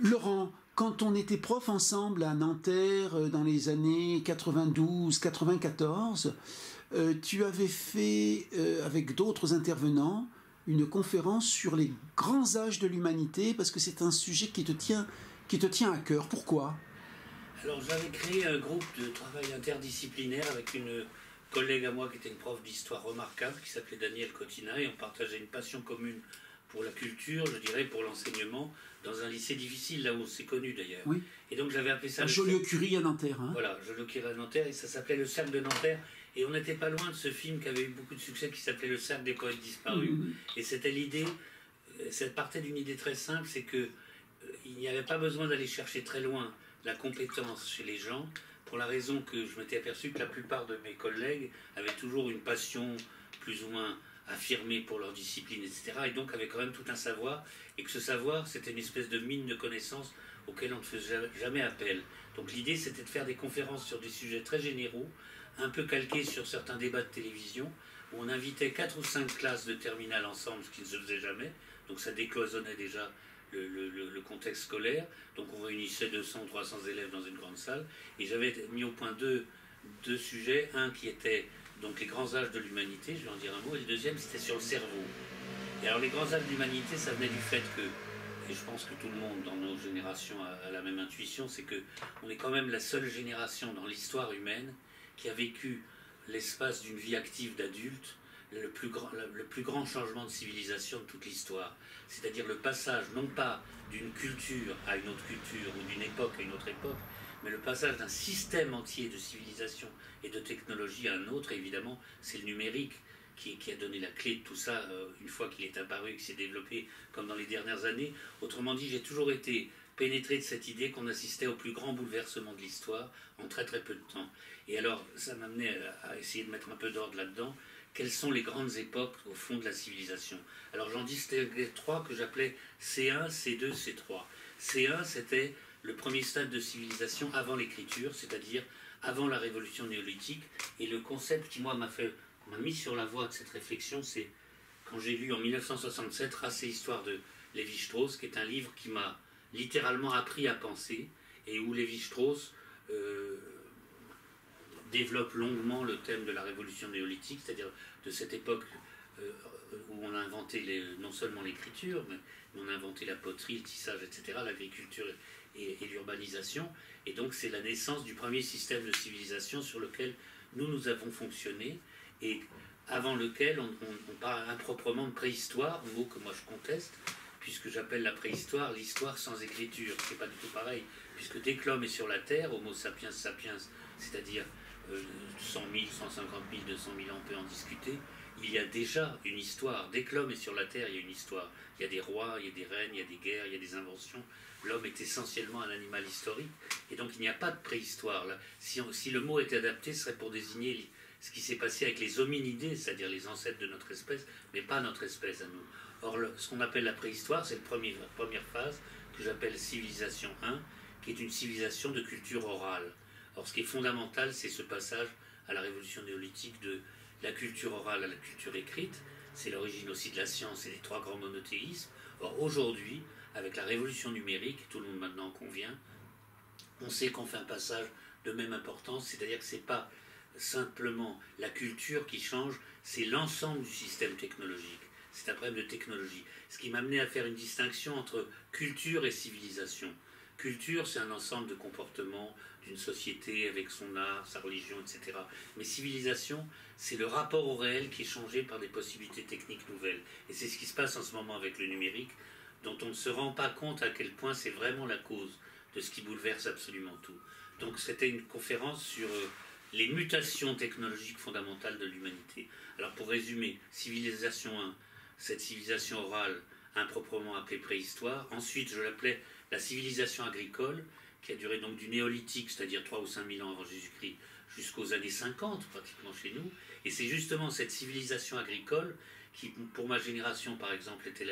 Laurent, quand on était prof ensemble à Nanterre dans les années 92-94, tu avais fait, avec d'autres intervenants, une conférence sur les grands âges de l'humanité, parce que c'est un sujet qui te tient à cœur. Pourquoi? Alors j'avais créé un groupe de travail interdisciplinaire avec une collègue à moi qui était une prof d'histoire remarquable, qui s'appelait Danielle Cotina, et on partageait une passion commune pour la culture, je dirais pour l'enseignement, dans un lycée difficile, là où on s'est connus d'ailleurs. Oui. Et donc j'avais appelé ça... À Joliot-Curie à Nanterre. Hein. Voilà, Joliot-Curie à Nanterre, et ça s'appelait Le Cercle de Nanterre. Et on n'était pas loin de ce film qui avait eu beaucoup de succès, qui s'appelait Le Cercle des poètes disparus. Et c'était l'idée, ça partait d'une idée très simple, c'est que il n'y avait pas besoin d'aller chercher très loin la compétence chez les gens, pour la raison que je m'étais aperçu que la plupart de mes collègues avaient toujours une passion plus ou moins affirmée pour leur discipline, etc. Et donc avaient quand même tout un savoir, et que ce savoir, c'était une espèce de mine de connaissances auquel on ne faisait jamais appel. Donc l'idée, c'était de faire des conférences sur des sujets très généraux, un peu calqués sur certains débats de télévision, où on invitait 4 ou 5 classes de terminale ensemble, ce qui ne se faisait jamais. Donc ça décloisonnait déjà le contexte scolaire. Donc on réunissait 200 ou 300 élèves dans une grande salle. Et j'avais mis au point deux sujets. Un qui était donc les grands âges de l'humanité, je vais en dire un mot, et le deuxième c'était sur le cerveau. Et alors les grands âges de l'humanité, ça venait du fait que, et je pense que tout le monde dans nos générations a la même intuition, c'est que on est quand même la seule génération dans l'histoire humaine qui a vécu l'espace d'une vie active d'adulte, le plus grand changement de civilisation de toute l'histoire. C'est-à-dire le passage, non pas d'une culture à une autre culture, ou d'une époque à une autre époque, mais le passage d'un système entier de civilisation et de technologie à un autre. Et évidemment, c'est le numérique qui a donné la clé de tout ça, une fois qu'il est apparu, qu'il s'est développé comme dans les dernières années. Autrement dit, j'ai toujours été pénétré de cette idée qu'on assistait au plus grand bouleversement de l'histoire en très très peu de temps. Et alors, ça m'amenait à essayer de mettre un peu d'ordre là-dedans. Quelles sont les grandes époques au fond de la civilisation? Alors j'en distinguais 3 que j'appelais C1, C2, C3. C1, c'était le premier stade de civilisation avant l'écriture, c'est-à-dire avant la révolution néolithique. Et le concept qui, moi, m'a mis sur la voie de cette réflexion, c'est quand j'ai lu en 1967 Race et Histoire de Lévi-Strauss, qui est un livre qui m'a littéralement appris à penser, et où Lévi-Strauss développe longuement le thème de la révolution néolithique, c'est-à-dire de cette époque où on a inventé non seulement l'écriture, mais on a inventé la poterie, le tissage, etc., l'agriculture et l'urbanisation. Et donc c'est la naissance du premier système de civilisation sur lequel nous avons fonctionné, et avant lequel on parle improprement de préhistoire, mot que moi je conteste, puisque j'appelle la préhistoire l'histoire sans écriture. C'est pas du tout pareil, puisque dès que l'homme est sur la Terre, Homo sapiens sapiens, c'est-à-dire 100 000, 150 000, 200 000 ans, on peut en discuter, il y a déjà une histoire. Dès que l'homme est sur la Terre, il y a une histoire. Il y a des rois, il y a des reines, il y a des guerres, il y a des inventions. L'homme est essentiellement un animal historique, et donc il n'y a pas de préhistoire. Là. Si le mot était adapté, ce serait pour désigner ce qui s'est passé avec les hominidés, c'est-à-dire les ancêtres de notre espèce, mais pas notre espèce à nous. Or, ce qu'on appelle la préhistoire, c'est la première phase, que j'appelle civilisation 1, qui est une civilisation de culture orale. Or, ce qui est fondamental, c'est ce passage à la révolution néolithique de la culture orale à la culture écrite. C'est l'origine aussi de la science et des 3 grands monothéismes. Or, aujourd'hui, avec la révolution numérique, tout le monde maintenant en convient, on sait qu'on fait un passage de même importance, c'est-à-dire que ce n'est pas simplement la culture qui change, c'est l'ensemble du système technologique. C'est un problème de technologie. Ce qui m'a amené à faire une distinction entre culture et civilisation. Culture, c'est un ensemble de comportements d'une société avec son art, sa religion, etc. Mais civilisation, c'est le rapport au réel qui est changé par des possibilités techniques nouvelles. Et c'est ce qui se passe en ce moment avec le numérique, dont on ne se rend pas compte à quel point c'est vraiment la cause de ce qui bouleverse absolument tout. Donc c'était une conférence sur les mutations technologiques fondamentales de l'humanité. Alors pour résumer, civilisation 1, cette civilisation orale improprement appelée préhistoire. Ensuite, je l'appelais la civilisation agricole, qui a duré donc du néolithique, c'est-à-dire 3 ou 5 000 ans avant Jésus-Christ, jusqu'aux années 50, pratiquement chez nous. Et c'est justement cette civilisation agricole qui, pour ma génération, par exemple, était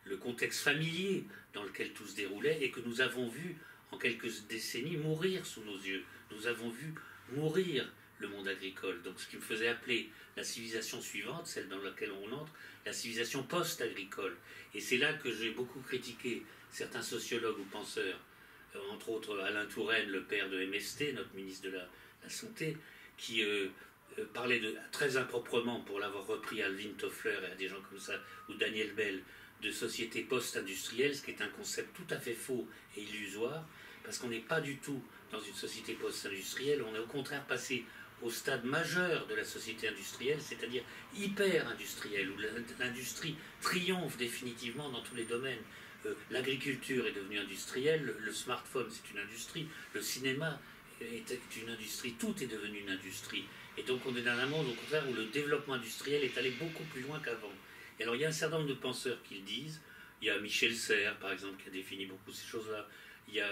le contexte familier dans lequel tout se déroulait, et que nous avons vu, en quelques décennies, mourir sous nos yeux. Nous avons vu mourir le monde agricole. Donc ce qui me faisait appeler la civilisation suivante, celle dans laquelle on entre, la civilisation post-agricole. Et c'est là que j'ai beaucoup critiqué certains sociologues ou penseurs, entre autres Alain Touraine, le père de MST, notre ministre de la Santé, qui parlait très improprement, pour l'avoir repris à Alvin Toffler et à des gens comme ça, ou Daniel Bell, de société post-industrielle, ce qui est un concept tout à fait faux et illusoire, parce qu'on n'est pas du tout dans une société post-industrielle, on est au contraire passé au stade majeur de la société industrielle, c'est-à-dire hyper-industrielle, où l'industrie triomphe définitivement dans tous les domaines. L'agriculture est devenue industrielle, le smartphone c'est une industrie, le cinéma est une industrie, tout est devenu une industrie. Et donc on est dans un monde au contraire où le développement industriel est allé beaucoup plus loin qu'avant. Et alors il y a un certain nombre de penseurs qui le disent. Il y a Michel Serres par exemple qui a défini beaucoup ces choses-là. Il y a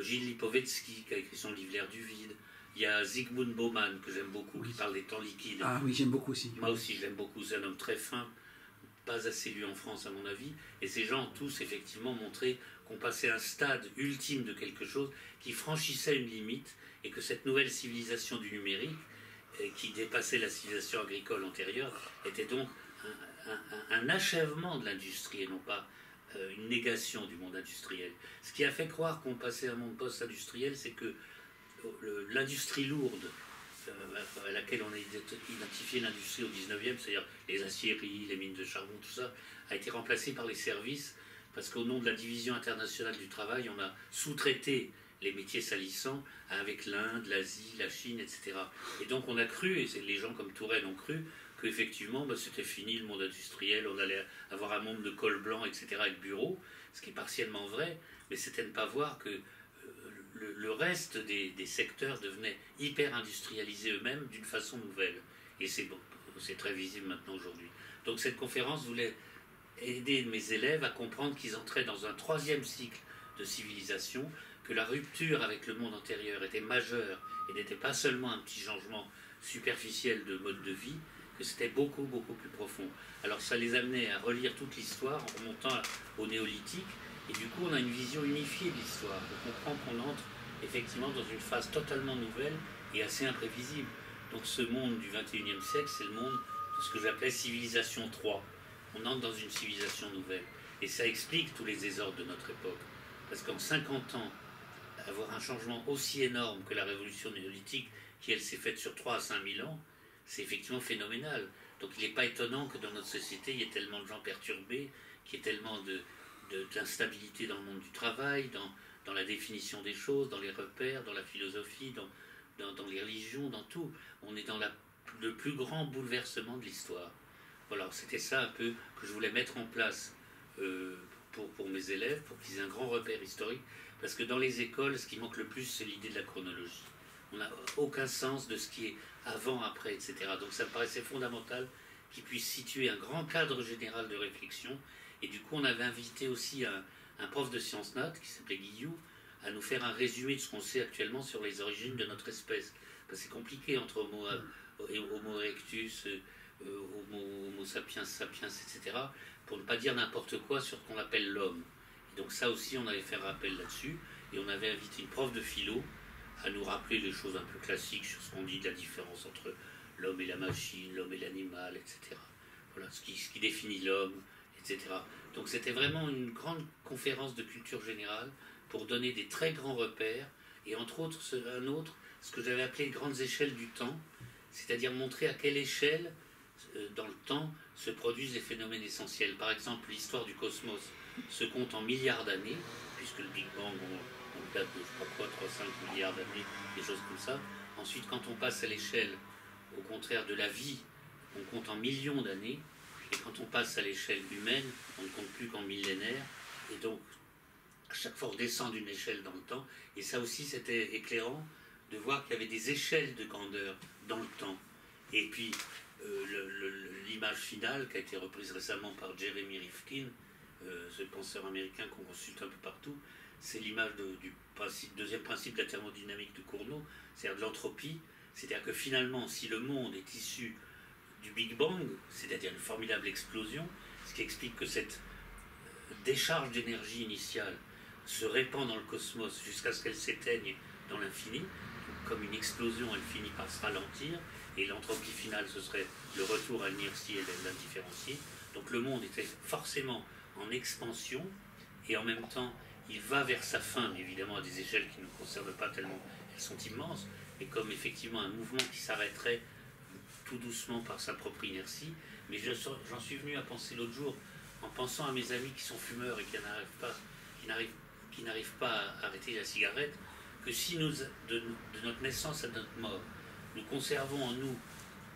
Gilles Lipovetsky qui a écrit son livre L'ère du vide. Il y a Zygmunt Bauman que j'aime beaucoup, qui parle des temps liquides. Ah oui, j'aime beaucoup aussi. Moi aussi je l'aime beaucoup, c'est un homme très fin, pas assez lu en France à mon avis, et ces gens ont tous effectivement montré qu'on passait un stade ultime de quelque chose qui franchissait une limite, et que cette nouvelle civilisation du numérique, qui dépassait la civilisation agricole antérieure, était donc un achèvement de l'industrie et non pas une négation du monde industriel. Ce qui a fait croire qu'on passait à un monde post-industriel, c'est que l'industrie lourde, à laquelle on a identifié l'industrie au 19e, c'est-à-dire les aciéries, les mines de charbon, tout ça, a été remplacé par les services, parce qu'au nom de la division internationale du travail, on a sous-traité les métiers salissants avec l'Inde, l'Asie, la Chine, etc. Et donc on a cru, et les gens comme Touraine ont cru, qu'effectivement c'était fini le monde industriel, on allait avoir un monde de col blanc, etc., avec bureaux, ce qui est partiellement vrai, mais c'était ne pas voir que le reste des secteurs devenaient hyper industrialisés eux-mêmes d'une façon nouvelle. Et c'est très visible maintenant aujourd'hui. Donc cette conférence voulait aider mes élèves à comprendre qu'ils entraient dans un troisième cycle de civilisation, que la rupture avec le monde antérieur était majeure et n'était pas seulement un petit changement superficiel de mode de vie, que c'était beaucoup, beaucoup plus profond. Alors ça les amenait à relire toute l'histoire en remontant au néolithique, et du coup on a une vision unifiée de l'histoire. On comprend qu'on entre effectivement dans une phase totalement nouvelle et assez imprévisible. Donc ce monde du 21e siècle, c'est le monde de ce que j'appelais civilisation 3. On entre dans une civilisation nouvelle. Et ça explique tous les désordres de notre époque. Parce qu'en 50 ans, avoir un changement aussi énorme que la révolution néolithique, qui elle s'est faite sur 3 à 5 000 ans, c'est effectivement phénoménal. Donc il n'est pas étonnant que dans notre société, il y ait tellement de gens perturbés, qu'il y ait tellement d'instabilité dans le monde du travail, dans la définition des choses, dans les repères, dans la philosophie, dans les religions, dans tout. On est dans le plus grand bouleversement de l'histoire. Voilà, c'était ça un peu que je voulais mettre en place pour mes élèves, pour qu'ils aient un grand repère historique, parce que dans les écoles, ce qui manque le plus, c'est l'idée de la chronologie. On n'a aucun sens de ce qui est avant, après, etc. Donc ça me paraissait fondamental qu'ils puissent situer un grand cadre général de réflexion, et du coup on avait invité aussi un prof de sciences nat, qui s'appelait Guillou, à nous faire un résumé de ce qu'on sait actuellement sur les origines de notre espèce. Parce que c'est compliqué entre Homo erectus, Homo sapiens sapiens, etc., pour ne pas dire n'importe quoi sur ce qu'on appelle l'homme. Et donc ça aussi, on avait fait un rappel là-dessus, et on avait invité une prof de philo à nous rappeler des choses un peu classiques sur ce qu'on dit de la différence entre l'homme et la machine, l'homme et l'animal, etc. Voilà, ce qui définit l'homme, etc. Donc c'était vraiment une grande conférence de culture générale pour donner des très grands repères, et entre autres, ce que j'avais appelé les grandes échelles du temps, c'est-à-dire montrer à quelle échelle, dans le temps, se produisent les phénomènes essentiels. Par exemple, l'histoire du cosmos se compte en milliards d'années, puisque le Big Bang, on date de, je sais pas quoi, 3-5 milliards d'années, des choses comme ça. Ensuite, quand on passe à l'échelle, au contraire de la vie, on compte en millions d'années, et quand on passe à l'échelle humaine, on ne compte plus qu'en millénaires, et donc, à chaque fois, on descend d'une échelle dans le temps, et ça aussi, c'était éclairant de voir qu'il y avait des échelles de grandeur dans le temps. Et puis, l'image finale, qui a été reprise récemment par Jeremy Rifkin, ce penseur américain qu'on consulte un peu partout, c'est l'image du deuxième principe de la thermodynamique de Cournot, c'est-à-dire de l'entropie, c'est-à-dire que finalement, si le monde est issu du Big Bang, c'est-à-dire une formidable explosion, ce qui explique que cette décharge d'énergie initiale se répand dans le cosmos jusqu'à ce qu'elle s'éteigne dans l'infini, comme une explosion, elle finit par se ralentir, et l'entropie finale, ce serait le retour à l'inertie et l'indifférencié. Donc le monde était forcément en expansion, et en même temps, il va vers sa fin, mais évidemment à des échelles qui ne nous concernent pas tellement, elles sont immenses, mais comme effectivement un mouvement qui s'arrêterait tout doucement par sa propre inertie. Mais j'en suis venu à penser l'autre jour, en pensant à mes amis qui sont fumeurs et qui n'arrivent pas à arrêter la cigarette, que si nous, de notre naissance à notre mort, nous conservons en nous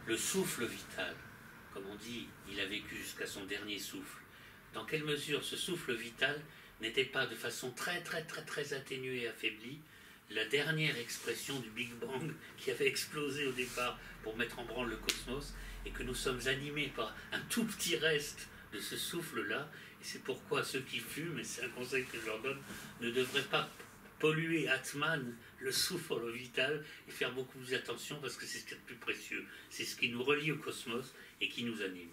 le souffle vital, comme on dit, il a vécu jusqu'à son dernier souffle, dans quelle mesure ce souffle vital n'était pas de façon très atténuée et affaiblie la dernière expression du Big Bang qui avait explosé au départ pour mettre en branle le cosmos, et que nous sommes animés par un tout petit reste de ce souffle-là, et c'est pourquoi ceux qui fument, et c'est un conseil que je leur donne, ne devraient pas polluer Atman, le souffle vital, et faire beaucoup plus attention, parce que c'est ce qui est le plus précieux, c'est ce qui nous relie au cosmos et qui nous anime.